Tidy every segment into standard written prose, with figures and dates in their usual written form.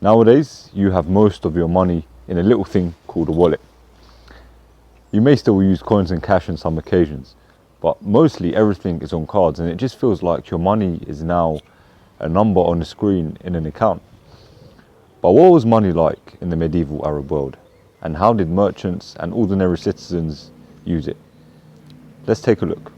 Nowadays, you have most of your money in a little thing called a wallet. You may still use coins and cash on some occasions, but mostly everything is on cards, and it just feels like your money is now a number on the screen in an account. But what was money like in the medieval Arab world? And how did merchants and ordinary citizens use it? Let's take a look.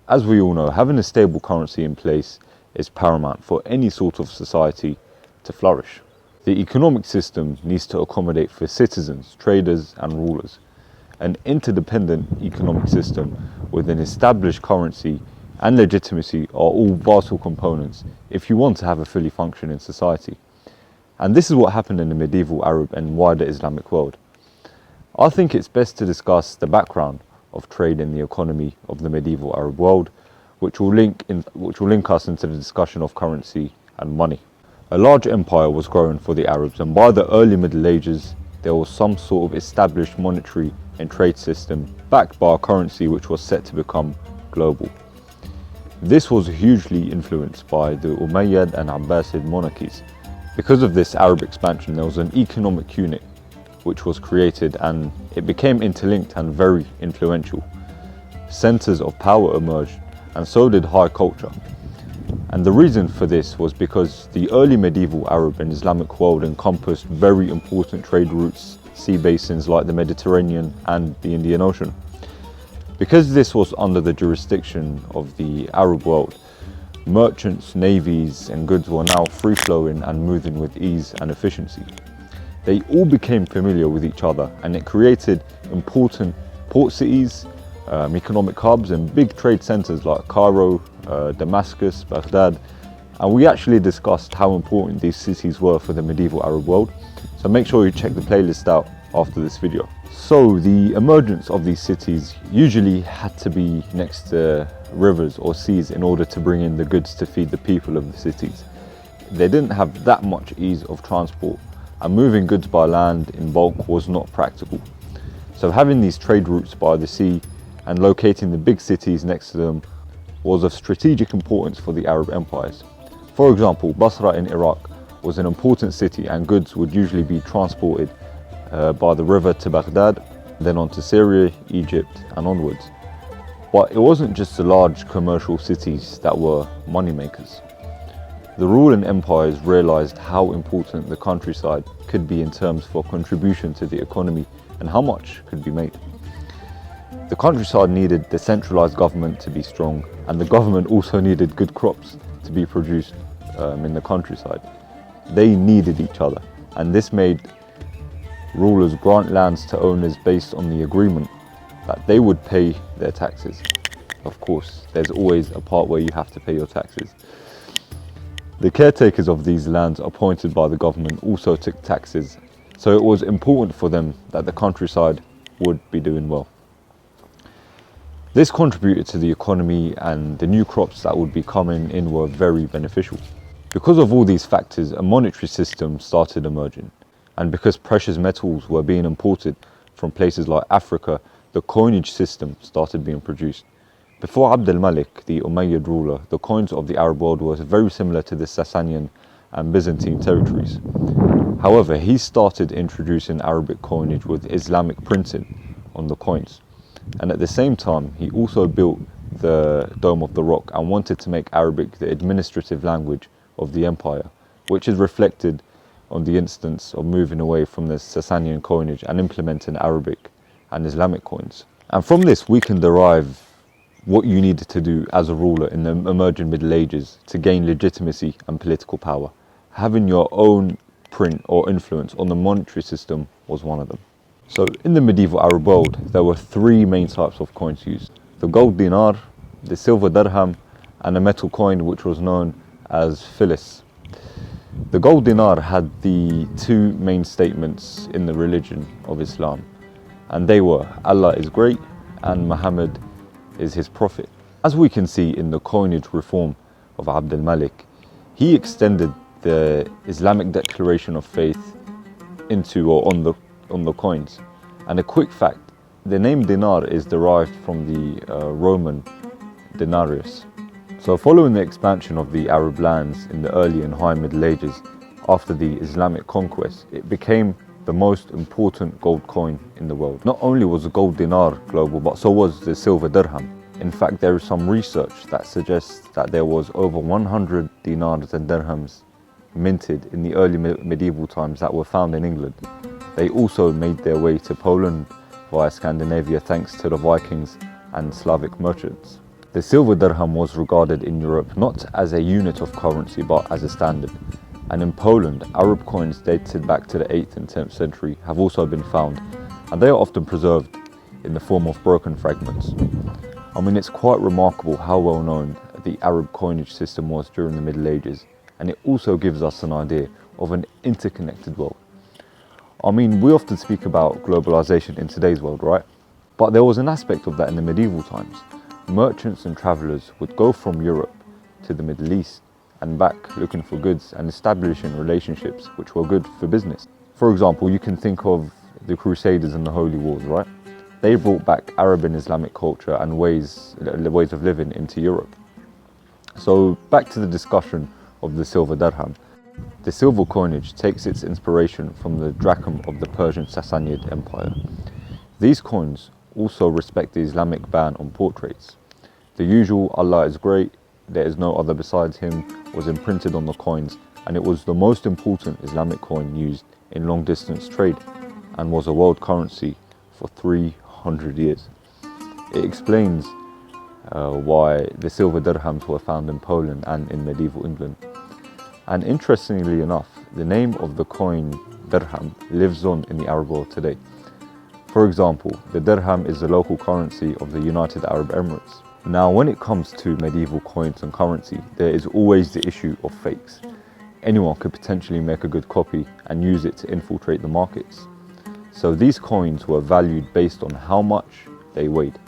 As we all know, having a stable currency in place is paramount for any sort of society to flourish. The economic system needs to accommodate for citizens, traders and rulers. An interdependent economic system with an established currency and legitimacy are all vital components if you want to have a fully functioning society. And this is what happened in the medieval Arab and wider Islamic world. I think it's best to discuss the background of trade in the economy of the medieval Arab world, which will link us into the discussion of currency and money. A large empire was growing for the Arabs, and by the early Middle Ages there was some sort of established monetary and trade system backed by a currency which was set to become global. This was hugely influenced by the Umayyad and Abbasid monarchies. Because of this Arab expansion, there was an economic unit which was created, and it became interlinked and very influential. Centers of power emerged, and so did high culture. And the reason for this was because the early medieval Arab and Islamic world encompassed very important trade routes, sea basins like the Mediterranean and the Indian Ocean. Because this was under the jurisdiction of the Arab world, merchants, navies and goods were now free-flowing and moving with ease and efficiency. They all became familiar with each other, and it created important port cities, economic hubs and big trade centers like Cairo, Damascus, Baghdad. And we actually discussed how important these cities were for the medieval Arab world, so make sure you check the playlist out after this video. So the emergence of these cities usually had to be next to rivers or seas in order to bring in the goods to feed the people of the cities. They didn't have that much ease of transport, and moving goods by land in bulk was not practical. So having these trade routes by the sea and locating the big cities next to them was of strategic importance for the Arab empires. For example, Basra in Iraq was an important city, and goods would usually be transported by the river to Baghdad, then on to Syria, Egypt and onwards. But it wasn't just the large commercial cities that were moneymakers. The ruling empires realized how important the countryside could be in terms for contribution to the economy and how much could be made. The countryside needed the centralized government to be strong, and the government also needed good crops to be produced in the countryside. They needed each other, and this made rulers grant lands to owners based on the agreement that they would pay their taxes. Of course, there's always a part where you have to pay your taxes. The caretakers of these lands appointed by the government also took taxes, so it was important for them that the countryside would be doing well. This contributed to the economy, and the new crops that would be coming in were very beneficial. Because of all these factors, a monetary system started emerging, and because precious metals were being imported from places like Africa, the coinage system started being produced. Before Abd al-Malik, the Umayyad ruler, the coins of the Arab world were very similar to the Sasanian and Byzantine territories. However, he started introducing Arabic coinage with Islamic printing on the coins. And at the same time, he also built the Dome of the Rock and wanted to make Arabic the administrative language of the empire, which is reflected on the instance of moving away from the Sasanian coinage and implementing Arabic and Islamic coins. And from this, we can derive what you needed to do as a ruler in the emerging Middle Ages to gain legitimacy and political power. Having your own print or influence on the monetary system was one of them. So in the medieval Arab world, there were three main types of coins used: the gold dinar, the silver dirham, and a metal coin which was known as filis. The gold dinar had the two main statements in the religion of Islam, and they were Allah is great and Muhammad is his prophet. As we can see in the coinage reform, of Abd al-Malik, he extended the Islamic declaration of faith into or on the coins. And a quick fact, the name dinar is derived from the Roman denarius. So following the expansion of the Arab lands in the early and high Middle Ages, after the Islamic conquest, it became the most important gold coin in the world. Not only was the gold dinar global, but so was the silver dirham. In fact, there is some research that suggests that there was over 100 dinars and dirhams minted in the early medieval times that were found in England. They also made their way to Poland via Scandinavia thanks to the Vikings and Slavic merchants. The silver dirham was regarded in Europe not as a unit of currency but as a standard. And in Poland, Arab coins dated back to the 8th and 10th century have also been found, and they are often preserved in the form of broken fragments. I mean, it's quite remarkable how well known the Arab coinage system was during the Middle Ages, and it also gives us an idea of an interconnected world. I mean, we often speak about globalization in today's world, right? But there was an aspect of that in the medieval times. Merchants and travelers would go from Europe to the Middle East and back looking for goods and establishing relationships which were good for business. For example, you can think of the Crusaders and the Holy Wars, right? They brought back Arab and Islamic culture and ways of living into Europe. So back to the discussion of the silver dirham. The silver coinage takes its inspiration from the drachm of the Persian Sassanid Empire. These coins also respect the Islamic ban on portraits. The usual "Allah is great, there is no other besides him" was imprinted on the coins, and it was the most important Islamic coin used in long distance trade and was a world currency for 300 years. It explains why the silver dirhams were found in Poland and in medieval England. And interestingly enough, the name of the coin dirham lives on in the Arab world today. For example, the dirham is the local currency of the United Arab Emirates. Now, when it comes to medieval coins and currency, there is always the issue of fakes. Anyone could potentially make a good copy and use it to infiltrate the markets. So these coins were valued based on how much they weighed.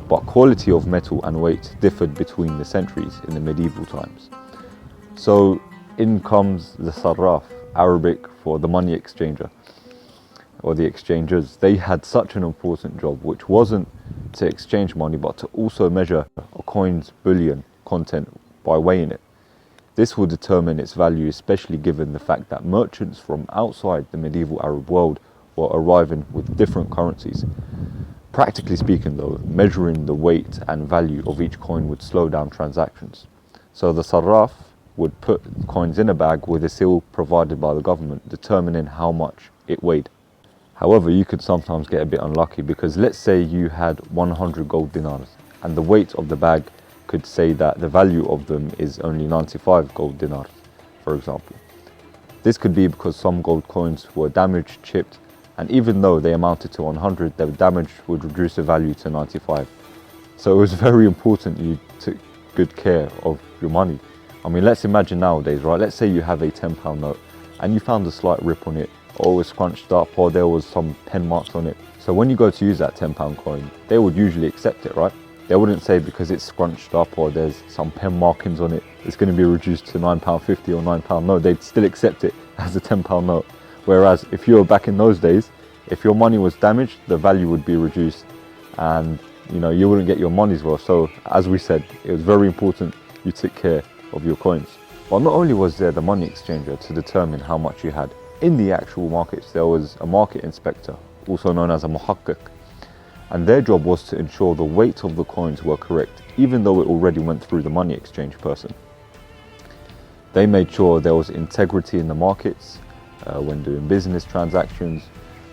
But quality of metal and weight differed between the centuries in the medieval times. So in comes the sarraf, Arabic for the money exchanger, or the exchangers. They had such an important job, which wasn't to exchange money, but to also measure a coin's bullion content by weighing it. This would determine its value, especially given the fact that merchants from outside the medieval Arab world were arriving with different currencies. Practically speaking though, measuring the weight and value of each coin would slow down transactions. So the sarraf would put coins in a bag with a seal provided by the government, determining how much it weighed. However, you could sometimes get a bit unlucky, because let's say you had 100 gold dinars and the weight of the bag could say that the value of them is only 95 gold dinars, for example. This could be because some gold coins were damaged, chipped, and even though they amounted to 100, the damage would reduce the value to 95. So it was very important you took good care of your money. I mean, let's imagine nowadays, right? Let's say you have a £10 note and you found a slight rip on it, or it was scrunched up, or there was some pen marks on it. So when you go to use that £10 coin, they would usually accept it, right? They wouldn't say because it's scrunched up or there's some pen markings on it, it's going to be reduced to £9.50 or £9. No, they'd still accept it as a £10 note. Whereas if you were back in those days, if your money was damaged, the value would be reduced and you wouldn't get your money's worth. So as we said, it was very important you took care of your coins. But not only was there the money exchanger to determine how much you had, in the actual markets there was a market inspector, also known as a muhakkik, and their job was to ensure the weight of the coins were correct, even though it already went through the money exchange person. They made sure there was integrity in the markets when doing business transactions,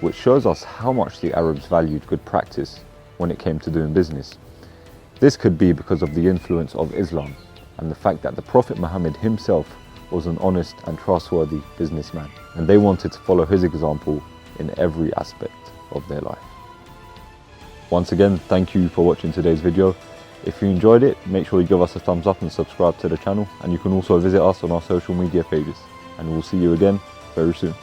which shows us how much the Arabs valued good practice when it came to doing business. This could be because of the influence of Islam and the fact that the Prophet Muhammad himself was an honest and trustworthy businessman, and they wanted to follow his example in every aspect of their life. Once again, thank you for watching today's video. If you enjoyed it, make sure you give us a thumbs up and subscribe to the channel, and you can also visit us on our social media pages, and we'll see you again very soon.